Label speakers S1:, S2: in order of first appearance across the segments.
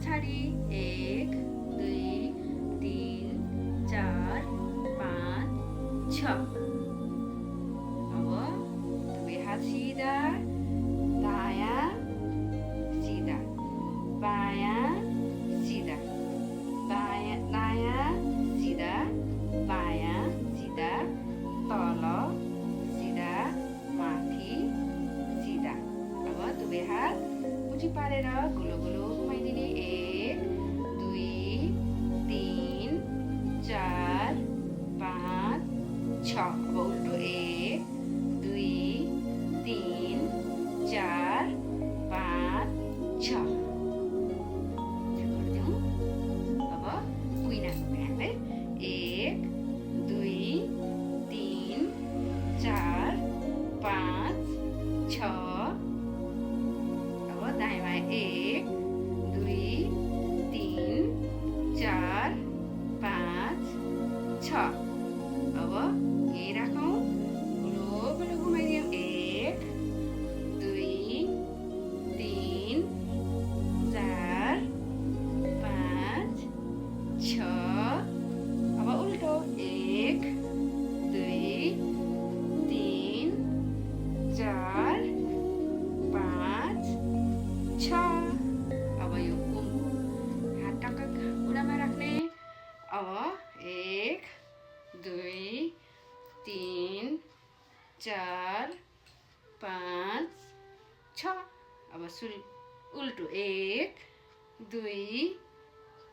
S1: पछाडि 1 2 3 4 5 6। अब दुवै हात सिधा, दायाँ सिधा, बायाँ सिधा, दायाँ सिधा, बायाँ सिधा, तल सिधा, माथि सिधा। अब दुवै हात मुठी पारेर गोलो गोलो घुमाइदिने। 1 2 3 4 5 6। अब उल्टो 1 2 3 4 5 6। छोडिदिउँ। अब कुइनाको बिहान है। 1 2 3 4 5 6। अब दायाँ बायाँ 1 2 3 4 5 6। अब यहीँ राखौँ, गोलो गोलो घुमाइदिउँ। 1 2 3 4 5 6। अब उल्टो 1 2 3 4 5 6। अब यो हात टक्क बुढामा राख्ने। अब 1 2 3 4 5 6। अब उल्टो 1 2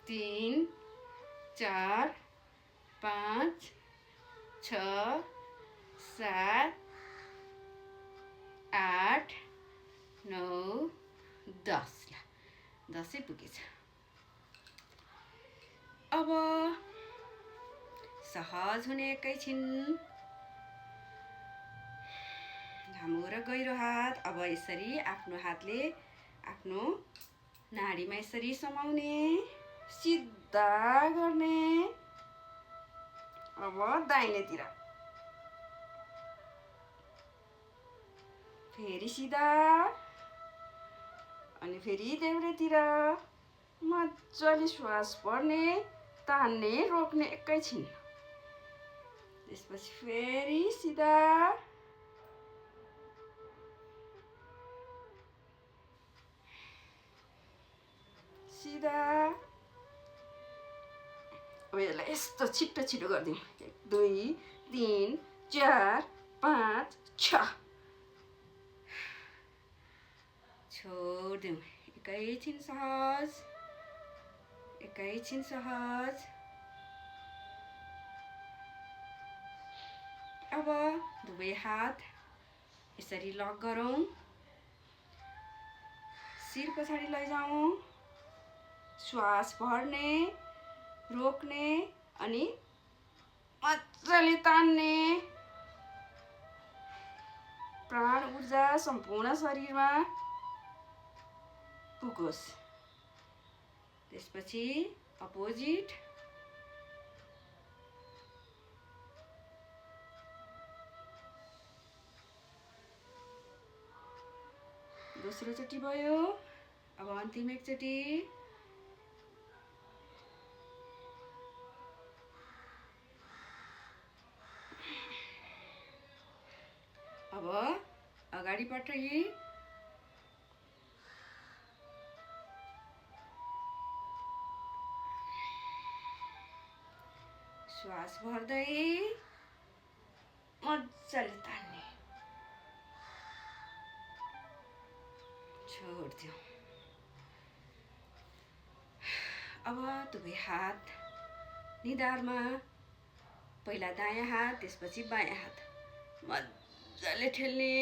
S1: 3 4 5 6 7 8 9 10। ल 10 पुगेछ। अब सहज हुने एकैछिन लामो र गहिरो हात। अब यसरी आफ्नो हातले आफ्नो नाडीमा यसरी समाउने, सिधा गर्ने। अब दाहिनेतिर फेरि सिधा, अनि फेरि देब्रेतिर मजाले श्वास भर्ने, तान्ने, रोक्ने एकैछिन। त्यसपछि फेरि सिधा, सिधा। अब यसलाई यस्तो छिटो छिटो गरिदिउँ। 1 2 3 4 5 6। छोडिदिउँ। एकैछिन सहज, एकैछिन सहज। अब दुवै हात यसरी लक गरौँ, शिर पछाडि लैजाउँ, श्वास भर्ने, रोक्ने, अनि मजाले तान्ने। प्राण ऊर्जा सम्पूर्ण शरीरमा पुगोस्। त्यसपछि अपोजिट, दोस्रो चोटि भयो। अब अन्तिम एकचोटि। अब अगाडिपट्टि श्वास भर्दै मजाले तान्ने, छोडिदिउँ। अब दुवै हात निधारमा, पहिला दायाँ हात त्यसपछि बायाँ हात मजाले ठेल्ने।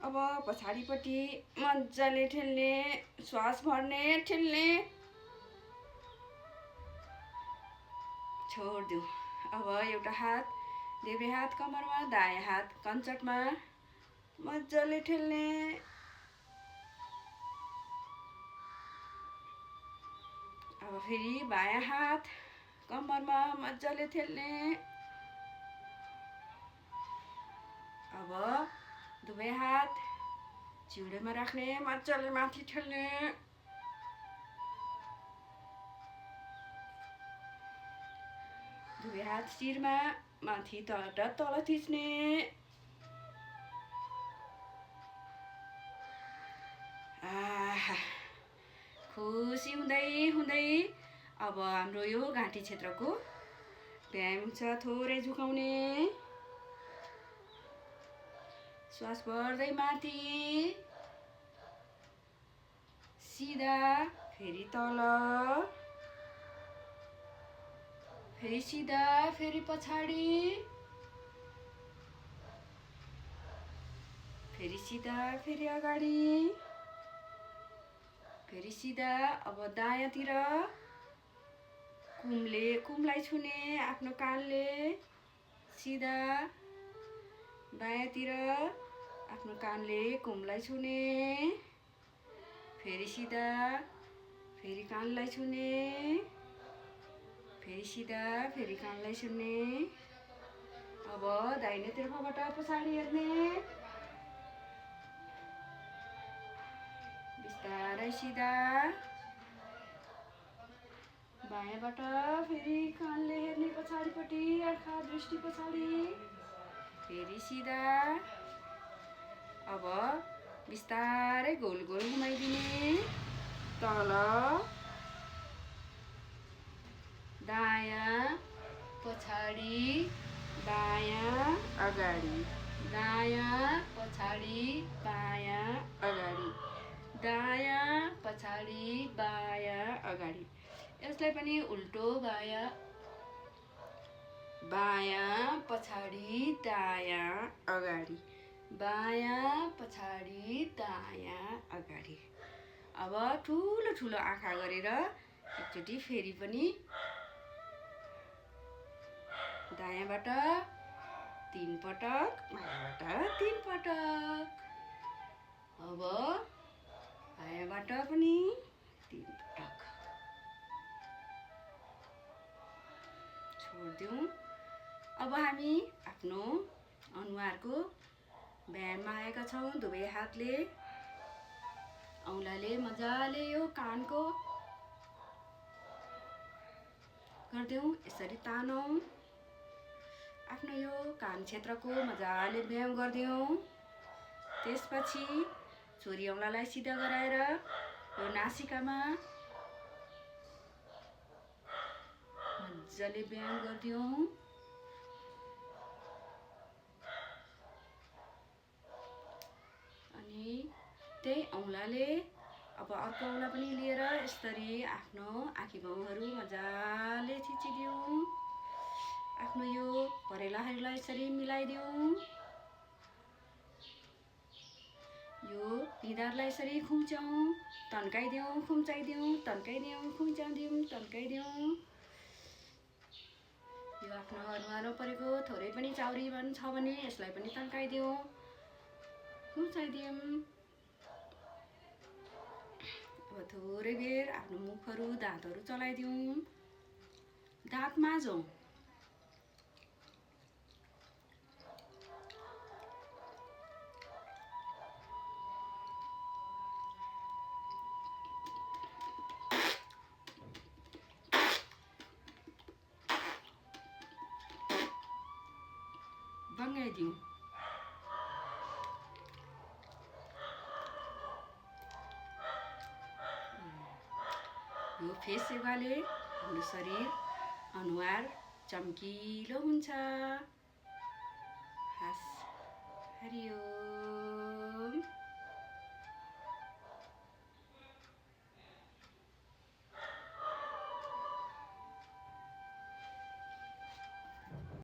S1: अब पछाडिपट्टि मजाले ठेल्ने, श्वास भर्ने, ठेल्ने, छोडिदिउँ। अब एउटा हात देब्रे हात कमरमा, दायाँ हात कञ्चटमा मजाले ठेल्ने। अब फेरि बायाँ हात कम्मरमा मजाले ठेल्ने। अब दुवै हात चिउडेमा राख्ने, मजाले माथि ठेल्ने। दुवै हात शिरमा माथि तल थिच्ने। खुसी हुँदै हुँदै अब हाम्रो यो घाँटी क्षेत्रको व्यायाम छ। थोरै झुकाउने, श्वास भर्दै माथि, सिधा, फेरि तल, फेरि सिधा, फेरि पछाडि, फेरि सिधा, फेरि अगाडि, फेरि सिधा। अब दायाँतिर कुमलाई छुने आफ्नो कानले, सिधा। बायाँतिर आफ्नो कानले कुमलाई छुने, फेरि सिधा, फेरि कानलाई छुने, फेरि सिधा, फेरि कानलाई छुने। अब दाहिनेतिरबाट पछाडि हेर्ने, बिस्तारै सिधा। बायाँबाट फेरि कानले हेर्ने पछाडिपट्टि, आँखा दृष्टि पछाडि, फेरि सिधा। अब बिस्तारै गोल गोल घुमाइदिने, तल, दायाँ, पछाडि, बायाँ, अगाडि, दायाँ, पछाडि, बायाँ, अगाडि, दायाँ, पछाडि, बायाँ, अगाडि। यसलाई पनि उल्टो, बायाँ, बायाँ, पछाडि, दायाँ, अगाडि, बायाँ, पछाडि, दायाँ, अगाडि। अब ठुलो ठुलो आँखा गरेर एकचोटि फेरि पनि दायाँबाट 3 पटक, बायाँबाट 3 पटक। अब बायाँबाट पनि 3 पटक छोडिदिउँ। अब हामी आफ्नो अनुहारको व्यायाममा आएका छौँ। दुवै हातले औँलाले मजाले यो कानको गर्दिउँ, यसरी तानौँ। आफ्नो यो कान क्षेत्रको मजाले व्यायाम गर्दिउँ। त्यसपछि छोरी औँलालाई सिधा गराएर यो नासिकामा मजाले व्यायाम गर्दिउँ। अनि त्यही औँलाले अब अर्को औँला पनि लिएर यसरी आफ्नो आँखी भाउहरू मजाले थिचिदिउँ। आफ्नो यो परेलाहरूलाई यसरी मिलाइदिउँ। यो निधारलाई यसरी खुम्च्याउँ, तन्काइदिउँ, खुम्चाइदिउँ, तन्काइदिउँ, खुम्च्याइदिउँ, तन्काइदिउँ। यो आफ्नो अनुहारमा परेको थोरै पनि चाउरी छ भने यसलाई पनि तन्काइदिउँ, खुम्चाइदिउँ। अब थोरै बेर आफ्नो मुखहरू, दाँतहरू चलाइदिउँ, दाँत माझौँ। बङ्गाइदिउँ। यो फेस योगाले हाम्रो शरीर, अनुहार चम्किलो हुन्छ। हस्, हरिओम।